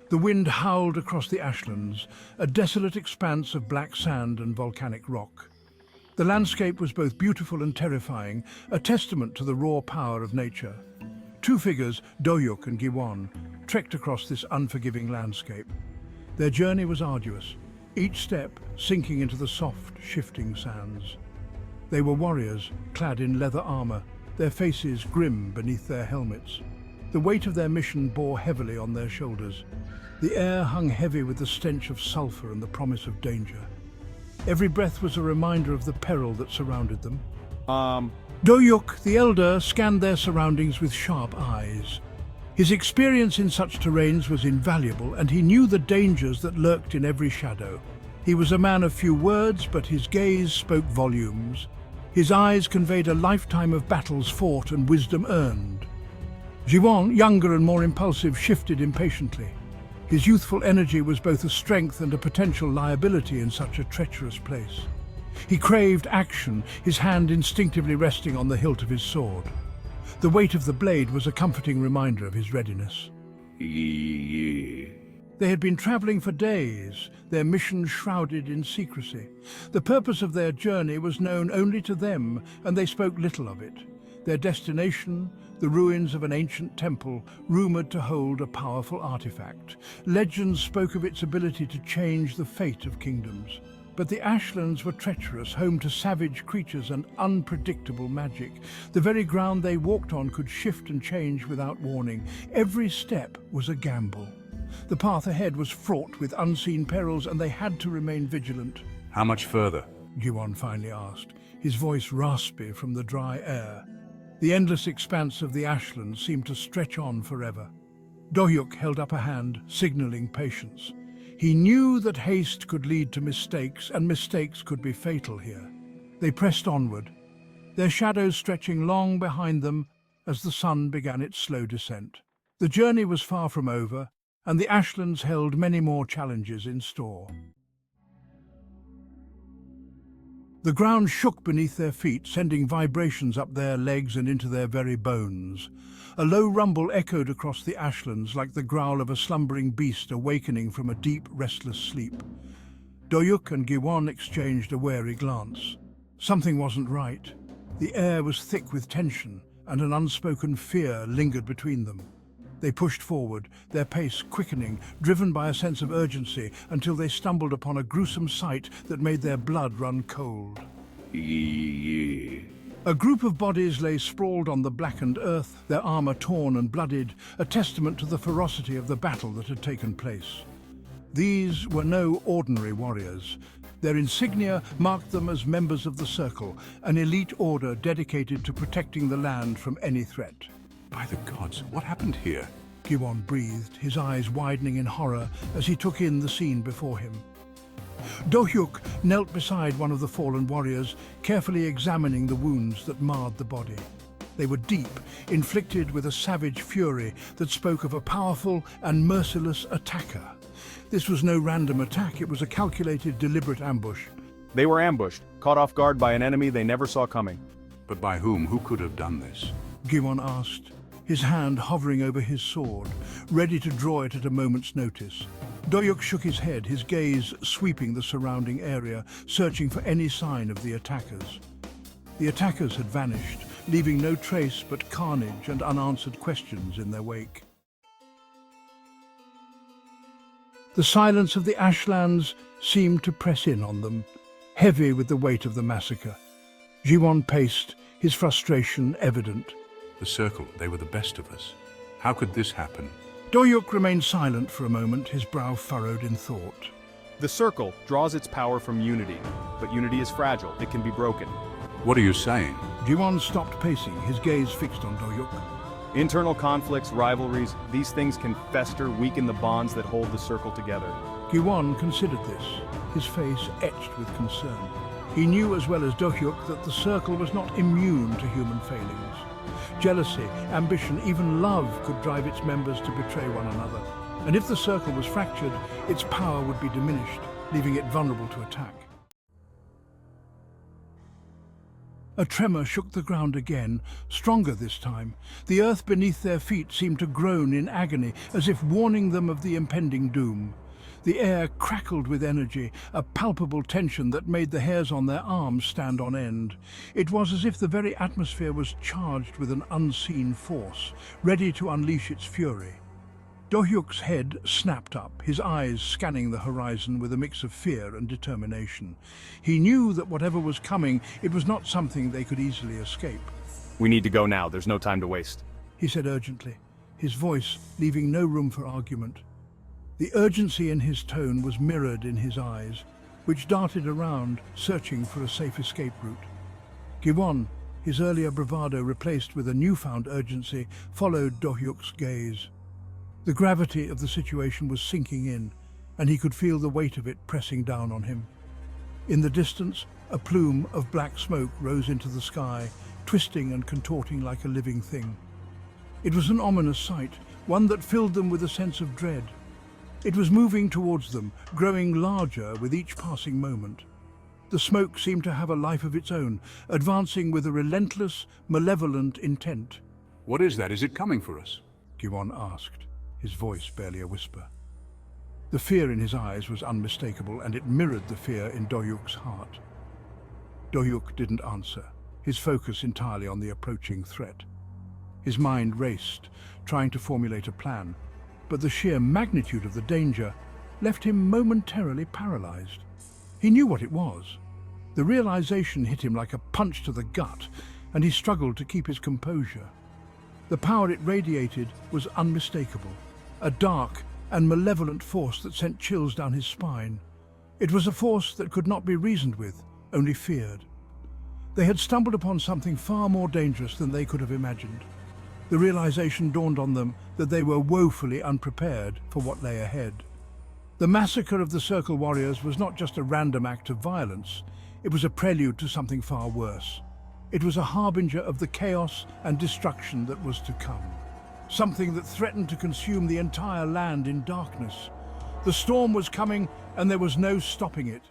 The wind howled across the ashlands, a desolate expanse of black sand and volcanic rock. The landscape was both beautiful and terrifying, a testament to the raw power of nature. Two figures, Doyuk and Giwon, trekked across this unforgiving landscape. Their journey was arduous, each step sinking into the soft, shifting sands. They were warriors, clad in leather armor, their faces grim beneath their helmets. The weight of their mission bore heavily on their shoulders. The air hung heavy with the stench of sulfur and the promise of danger. Every breath was a reminder of the peril that surrounded them. Doyuk, the elder, scanned their surroundings with sharp eyes. His experience in such terrains was invaluable, and he knew the dangers that lurked in every shadow. He was a man of few words, but his gaze spoke volumes. His eyes conveyed a lifetime of battles fought and wisdom earned. Giwon, younger and more impulsive, shifted impatiently. His youthful energy was both a strength and a potential liability in such a treacherous place. He craved action, his hand instinctively resting on the hilt of his sword. The weight of the blade was a comforting reminder of his readiness. They had been traveling for days, their mission shrouded in secrecy. The purpose of their journey was known only to them, and they spoke little of it. Their destination, the ruins of an ancient temple, rumored to hold a powerful artifact. Legends spoke of its ability to change the fate of kingdoms. But the ashlands were treacherous, home to savage creatures and unpredictable magic. The very ground they walked on could shift and change without warning. Every step was a gamble. The path ahead was fraught with unseen perils, and they had to remain vigilant. How much further? Giwon finally asked, his voice raspy from the dry air. The endless expanse of the ashlands seemed to stretch on forever. Dohyuk held up a hand, signaling patience. He knew that haste could lead to mistakes, and mistakes could be fatal here. They pressed onward, their shadows stretching long behind them as the sun began its slow descent. The journey was far from over, and the ashlands held many more challenges in store. The ground shook beneath their feet, sending vibrations up their legs and into their very bones. A low rumble echoed across the ashlands like the growl of a slumbering beast awakening from a deep, restless sleep. Doyuk and Giwon exchanged a wary glance. Something wasn't right. The air was thick with tension, and an unspoken fear lingered between them. They pushed forward, their pace quickening, driven by a sense of urgency, until they stumbled upon a gruesome sight that made their blood run cold. A group of bodies lay sprawled on the blackened earth, their armor torn and bloodied, a testament to the ferocity of the battle that had taken place. These were no ordinary warriors. Their insignia marked them as members of the Circle, an elite order dedicated to protecting the land from any threat. By the gods, what happened here? Giwon breathed, his eyes widening in horror as he took in the scene before him. Dohyuk knelt beside one of the fallen warriors, carefully examining the wounds that marred the body. They were deep, inflicted with a savage fury that spoke of a powerful and merciless attacker. This was no random attack, it was a calculated, deliberate ambush. They were ambushed, caught off guard by an enemy they never saw coming. But by whom? Who could have done this? Giwon asked, his hand hovering over his sword, ready to draw it at a moment's notice. Doyuk shook his head, his gaze sweeping the surrounding area, searching for any sign of the attackers. The attackers had vanished, leaving no trace but carnage and unanswered questions in their wake. The silence of the ashlands seemed to press in on them, heavy with the weight of the massacre. Giwon paced, his frustration evident. The Circle, they were the best of us. How could this happen? Doyuk remained silent for a moment, his brow furrowed in thought. The Circle draws its power from unity, but unity is fragile, it can be broken. What are you saying? Giwon stopped pacing, his gaze fixed on Doyuk. Internal conflicts, rivalries, these things can fester, weaken the bonds that hold the Circle together. Giwon considered this, his face etched with concern. He knew as well as Dohyuk that the Circle was not immune to human failings. Jealousy, ambition, even love could drive its members to betray one another. And if the Circle was fractured, its power would be diminished, leaving it vulnerable to attack. A tremor shook the ground again, stronger this time. The earth beneath their feet seemed to groan in agony, as if warning them of the impending doom. The air crackled with energy, a palpable tension that made the hairs on their arms stand on end. It was as if the very atmosphere was charged with an unseen force, ready to unleash its fury. Do-hyuk's head snapped up, his eyes scanning the horizon with a mix of fear and determination. He knew that whatever was coming, it was not something they could easily escape. We need to go now, there's no time to waste. He said urgently, his voice leaving no room for argument. The urgency in his tone was mirrored in his eyes, which darted around, searching for a safe escape route. Giwon, his earlier bravado replaced with a newfound urgency, followed Do-hyuk's gaze. The gravity of the situation was sinking in, and he could feel the weight of it pressing down on him. In the distance, a plume of black smoke rose into the sky, twisting and contorting like a living thing. It was an ominous sight, one that filled them with a sense of dread. It was moving towards them, growing larger with each passing moment. The smoke seemed to have a life of its own, advancing with a relentless, malevolent intent. What is that? Is it coming for us? Giwon asked, his voice barely a whisper. The fear in his eyes was unmistakable, and it mirrored the fear in Do-hyuk's heart. Do-hyuk didn't answer, his focus entirely on the approaching threat. His mind raced, trying to formulate a plan, but the sheer magnitude of the danger left him momentarily paralyzed. He knew what it was. The realization hit him like a punch to the gut, and he struggled to keep his composure. The power it radiated was unmistakable, a dark and malevolent force that sent chills down his spine. It was a force that could not be reasoned with, only feared. They had stumbled upon something far more dangerous than they could have imagined. The realization dawned on them that they were woefully unprepared for what lay ahead. The massacre of the Circle Warriors was not just a random act of violence, it was a prelude to something far worse. It was a harbinger of the chaos and destruction that was to come. Something that threatened to consume the entire land in darkness. The storm was coming, and there was no stopping it.